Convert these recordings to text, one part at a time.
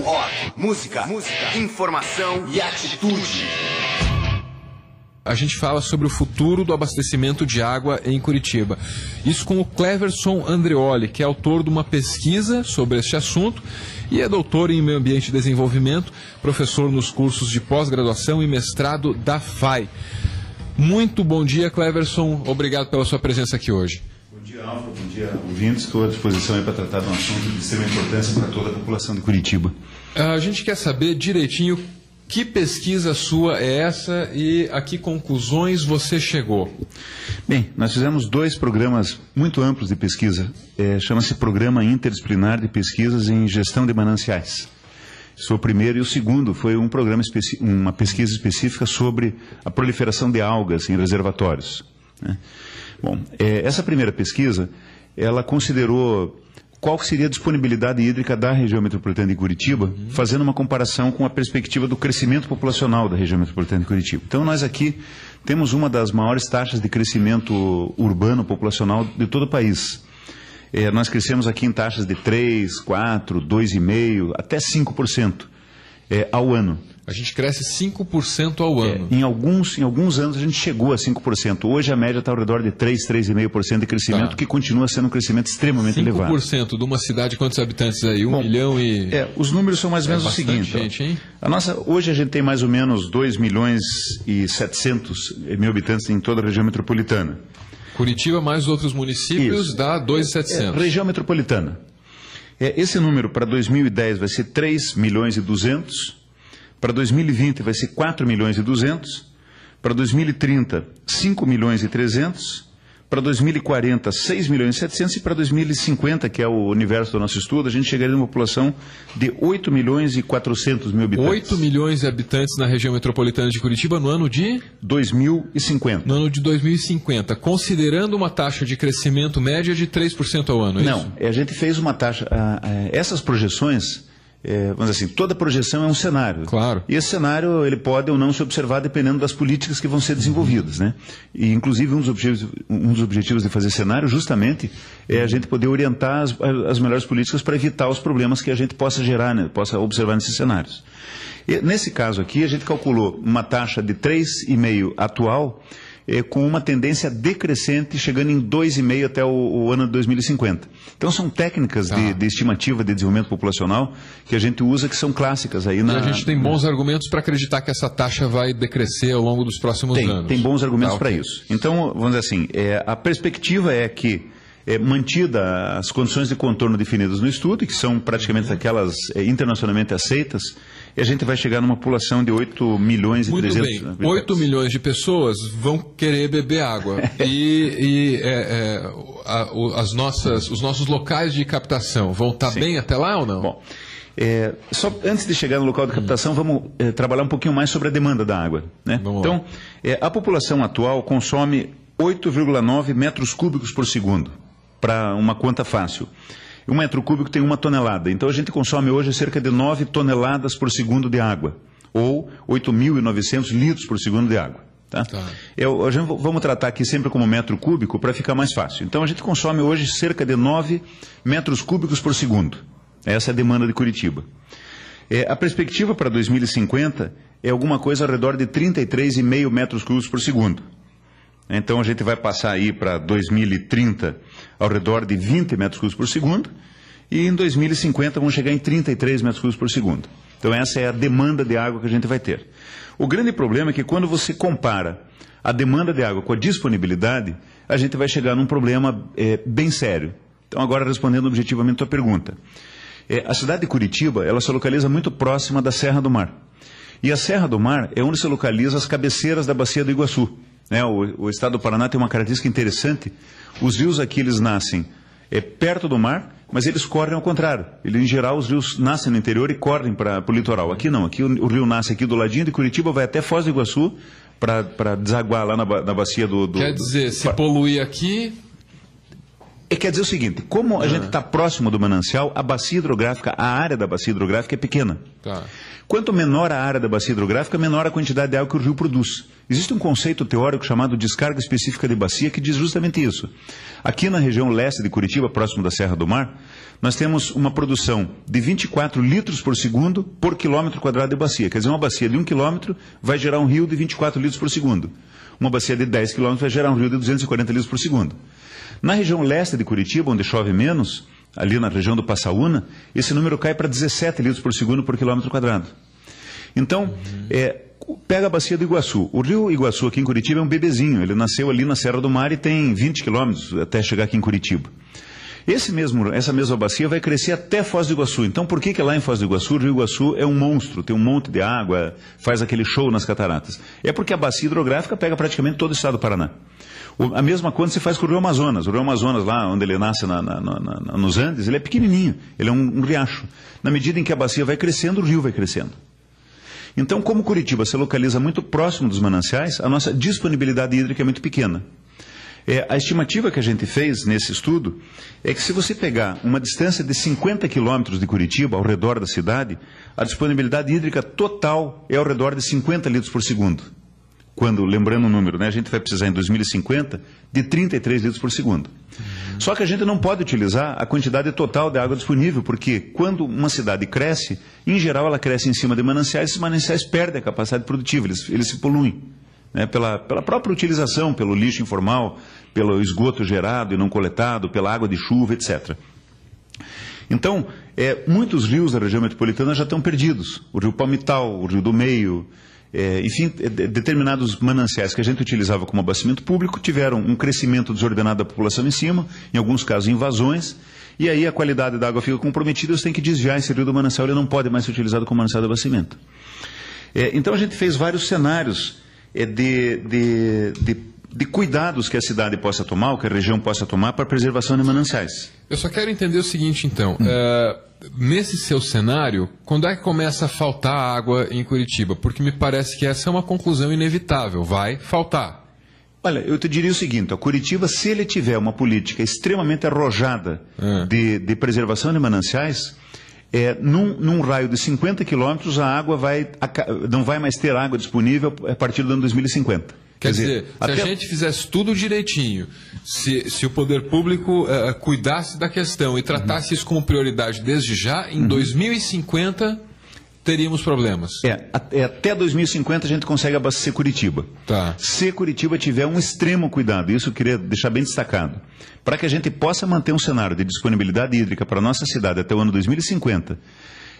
rock, música, informação e atitude. A gente fala sobre o futuro do abastecimento de água em Curitiba. Isso com o Cleverson Andreoli, que é autor de uma pesquisa sobre este assunto e é doutor em Meio Ambiente e Desenvolvimento, professor nos cursos de pós-graduação e mestrado da FAI. Muito bom dia, Cleverson. Obrigado pela sua presença aqui hoje. Bom dia, Alfa. Bom dia, ouvintes. Estou à disposição para tratar de um assunto de extrema importância para toda a população de Curitiba. A gente quer saber direitinho que pesquisa sua é essa e a que conclusões você chegou. Bem, nós fizemos 2 programas muito amplos de pesquisa. Chama-se Programa Interdisciplinar de Pesquisas em Gestão de Mananciais. Esse foi o primeiro, e o segundo foi um programa uma pesquisa específica sobre a proliferação de algas em reservatórios, né? Bom, essa primeira pesquisa, ela considerou qual seria a disponibilidade hídrica da região metropolitana de Curitiba, fazendo uma comparação com a perspectiva do crescimento populacional da região metropolitana de Curitiba. Então, nós aqui temos uma das maiores taxas de crescimento urbano populacional de todo o país. Nós crescemos aqui em taxas de 3, 4, 2,5%, até 5% ao ano. A gente cresce 5% ao ano. Em alguns anos a gente chegou a 5%. Hoje a média está ao redor de 3, 3,5% de crescimento, que continua sendo um crescimento extremamente elevado. 5% de uma cidade, quantos habitantes aí? 1 milhão e... os números são mais ou menos o seguinte. Gente, hein? Hoje a gente tem mais ou menos 2 milhões e 700 mil habitantes em toda a região metropolitana. Curitiba mais outros municípios dá 2.700. Região metropolitana. Esse número para 2010 vai ser 3 milhões e 200, para 2020 vai ser 4 milhões e 200, para 2030 5 milhões e 300, para 2040 6 milhões e 700 e para 2050, que é o universo do nosso estudo, a gente chegaria a uma população de 8 milhões e 400 mil habitantes. 8 milhões de habitantes na região metropolitana de Curitiba no ano de? 2050. No ano de 2050, considerando uma taxa de crescimento média de 3% ao ano, é Não, isso? A gente fez uma taxa, essas projeções... vamos dizer assim, toda projeção é um cenário. Claro. E esse cenário ele pode ou não se observar dependendo das políticas que vão ser desenvolvidas, né? E inclusive um dos objetivos de fazer cenário justamente é a gente poder orientar as melhores políticas para evitar os problemas que a gente possa gerar, né? Possa observar nesses cenários. E, nesse caso aqui a gente calculou uma taxa de 3,5 atual, com uma tendência decrescente, chegando em 2,5 até o ano de 2050. Então são técnicas de estimativa de desenvolvimento populacional que a gente usa, que são clássicas aí na... E a gente tem bons argumentos para acreditar que essa taxa vai decrescer ao longo dos próximos anos. Tem bons argumentos para isso. Então, vamos dizer assim, a perspectiva é que, mantida as condições de contorno definidas no estudo, que são praticamente aquelas internacionalmente aceitas, e a gente vai chegar numa população de 8 milhões e 300... Muito bem, 8 milhões de pessoas vão querer beber água. Os nossos locais de captação vão estar bem até lá ou não? Bom, só antes de chegar no local de captação, vamos trabalhar um pouquinho mais sobre a demanda da água, né? Então, a população atual consome 8,9 metros cúbicos por segundo, para uma conta fácil. 1 metro cúbico tem 1 tonelada. Então a gente consome hoje cerca de 9 toneladas por segundo de água, ou 8.900 litros por segundo de água. Tá? Vamos tratar aqui sempre como metro cúbico para ficar mais fácil. Então a gente consome hoje cerca de 9 metros cúbicos por segundo. Essa é a demanda de Curitiba. A perspectiva para 2050 é alguma coisa ao redor de 33,5 metros cúbicos por segundo. Então a gente vai passar aí para 2030 ao redor de 20 metros cúbicos por segundo, e em 2050 vamos chegar em 33 metros cúbicos por segundo. Então essa é a demanda de água que a gente vai ter. O grande problema é que quando você compara a demanda de água com a disponibilidade, a gente vai chegar num problema bem sério. Então agora respondendo objetivamente a tua pergunta. A cidade de Curitiba, ela se localiza muito próxima da Serra do Mar. E a Serra do Mar é onde se localizam as cabeceiras da Bacia do Iguaçu. O estado do Paraná tem uma característica interessante. Os rios aqui eles nascem perto do mar, mas eles correm ao contrário. Em geral, os rios nascem no interior e correm para o litoral. Aqui não, aqui o rio nasce aqui do ladinho de Curitiba, vai até Foz do Iguaçu para desaguar lá na bacia do... Quer dizer, se poluir aqui... Quer dizer o seguinte, como a gente está próximo do manancial, a bacia hidrográfica, a área da bacia hidrográfica é pequena. Quanto menor a área da bacia hidrográfica, menor a quantidade de água que o rio produz. Existe um conceito teórico chamado descarga específica de bacia que diz justamente isso. Aqui na região leste de Curitiba, próximo da Serra do Mar, nós temos uma produção de 24 litros por segundo por quilômetro quadrado de bacia. Quer dizer, uma bacia de 1 quilômetro vai gerar um rio de 24 litros por segundo. Uma bacia de 10 quilômetros vai gerar um rio de 240 litros por segundo. Na região leste de Curitiba, onde chove menos, ali na região do Passaúna, esse número cai para 17 litros por segundo por quilômetro quadrado. Então, pega a bacia do Iguaçu. O rio Iguaçu aqui em Curitiba é um bebezinho. Ele nasceu ali na Serra do Mar e tem 20 quilômetros até chegar aqui em Curitiba. Essa mesma bacia vai crescer até Foz do Iguaçu. Então, por que lá em Foz do Iguaçu, o rio Iguaçu é um monstro, tem um monte de água, faz aquele show nas cataratas? É porque a bacia hidrográfica pega praticamente todo o estado do Paraná. A mesma coisa se faz com o rio Amazonas. O rio Amazonas, lá onde ele nasce nos Andes, ele é pequenininho, ele é um riacho. Na medida em que a bacia vai crescendo, o rio vai crescendo. Então, como Curitiba se localiza muito próximo dos mananciais, a nossa disponibilidade hídrica é muito pequena. A estimativa que a gente fez nesse estudo é que se você pegar uma distância de 50 quilômetros de Curitiba, ao redor da cidade, a disponibilidade hídrica total é ao redor de 50 litros por segundo. Quando, lembrando o número, a gente vai precisar em 2050 de 33 litros por segundo. Só que a gente não pode utilizar a quantidade total de água disponível, porque quando uma cidade cresce, em geral ela cresce em cima de mananciais, esses mananciais perdem a capacidade produtiva, eles se poluem. Pela própria utilização, pelo lixo informal, pelo esgoto gerado e não coletado, pela água de chuva, etc. Então, muitos rios da região metropolitana já estão perdidos. O rio Palmital, o rio do Meio, enfim, determinados mananciais que a gente utilizava como abastecimento público tiveram um crescimento desordenado da população em cima, em alguns casos invasões, e aí a qualidade da água fica comprometida e você tem que desviar esse rio do manancial, ele não pode mais ser utilizado como manancial de abastecimento. Então a gente fez vários cenários de cuidados que a cidade possa tomar, ou que a região possa tomar para a preservação de mananciais. Eu só quero entender o seguinte, então. Nesse seu cenário, quando é que começa a faltar água em Curitiba? Porque me parece que essa é uma conclusão inevitável. Vai faltar. Olha, eu te diria o seguinte, a Curitiba, se ele tiver uma política extremamente arrojada de preservação de mananciais, num raio de 50 quilômetros, a água não vai mais ter água disponível a partir do ano 2050. Quer dizer, se a gente fizesse tudo direitinho, se o poder público cuidasse da questão e tratasse isso como prioridade desde já, em 2050 teríamos problemas. Até 2050 a gente consegue abastecer Curitiba. Tá. Se Curitiba tiver um extremo cuidado, isso eu queria deixar bem destacado, para que a gente possa manter um cenário de disponibilidade hídrica para a nossa cidade até o ano 2050,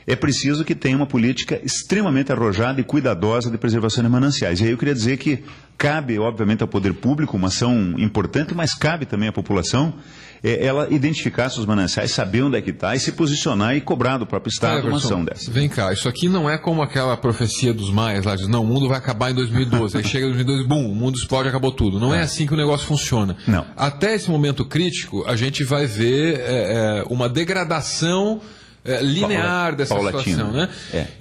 é preciso que tenha uma política extremamente arrojada e cuidadosa de preservação de mananciais. E aí eu queria dizer que cabe, obviamente, ao poder público uma ação importante, mas cabe também à população ela identificar seus mananciais, saber onde é que está e se posicionar e cobrar do próprio Estado uma ação dessa. Vem cá, isso aqui não é como aquela profecia dos maias lá, diz, não, o mundo vai acabar em 2012, aí chega em 2012, bum, o mundo explode e acabou tudo. Não é assim que o negócio funciona. Não. Até esse momento crítico, a gente vai ver uma degradação linear dessa situação, né?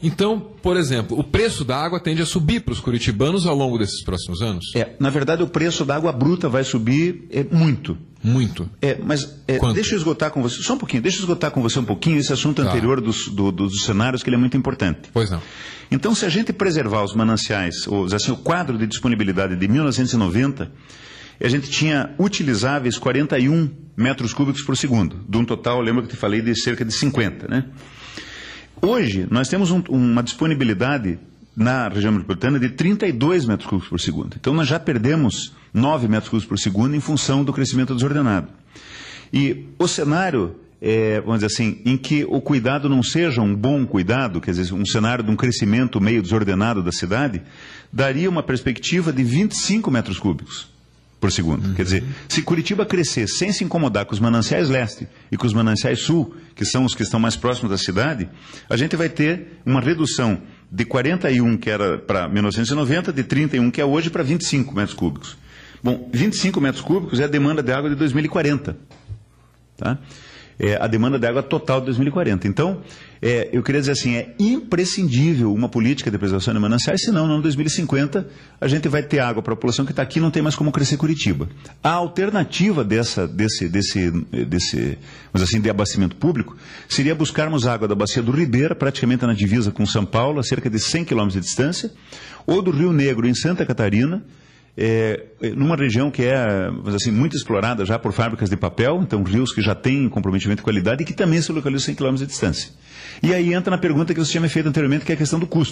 Então, por exemplo, o preço da água tende a subir para os curitibanos ao longo desses próximos anos? Na verdade, o preço da água bruta vai subir muito. Muito? Mas deixa eu esgotar com você, só um pouquinho, esse assunto anterior dos cenários, que ele é muito importante. Pois não. Então, se a gente preservar os mananciais, o quadro de disponibilidade de 1990, a gente tinha utilizáveis 41 metros cúbicos por segundo, de um total, lembra que eu te falei, de cerca de 50, né? Hoje, nós temos uma disponibilidade na região metropolitana de 32 metros cúbicos por segundo. Então, nós já perdemos 9 metros cúbicos por segundo em função do crescimento desordenado. E o cenário, vamos dizer assim, em que o cuidado não seja um bom cuidado, quer dizer, um cenário de um crescimento meio desordenado da cidade, daria uma perspectiva de 25 metros cúbicos por segundo. Quer dizer, se Curitiba crescer sem se incomodar com os mananciais leste e com os mananciais sul, que são os que estão mais próximos da cidade, a gente vai ter uma redução de 41, que era para 1990, de 31, que é hoje, para 25 metros cúbicos. Bom, 25 metros cúbicos é a demanda de água de 2040. Tá? a demanda de água total de 2040. Então, eu queria dizer assim, é imprescindível uma política de preservação de mananciais, senão no ano 2050 a gente vai ter água para a população que está aqui, não tem mais como crescer Curitiba. A alternativa desse vamos assim, de abastecimento público seria buscarmos água da bacia do Ribeira, praticamente na divisa com São Paulo, a cerca de 100 quilômetros de distância, ou do Rio Negro, em Santa Catarina, numa região que é, assim, muito explorada já por fábricas de papel, então rios que já têm comprometimento de qualidade e que também se localizam a 100 km de distância. E aí entra na pergunta que você tinha me feito anteriormente, que é a questão do custo.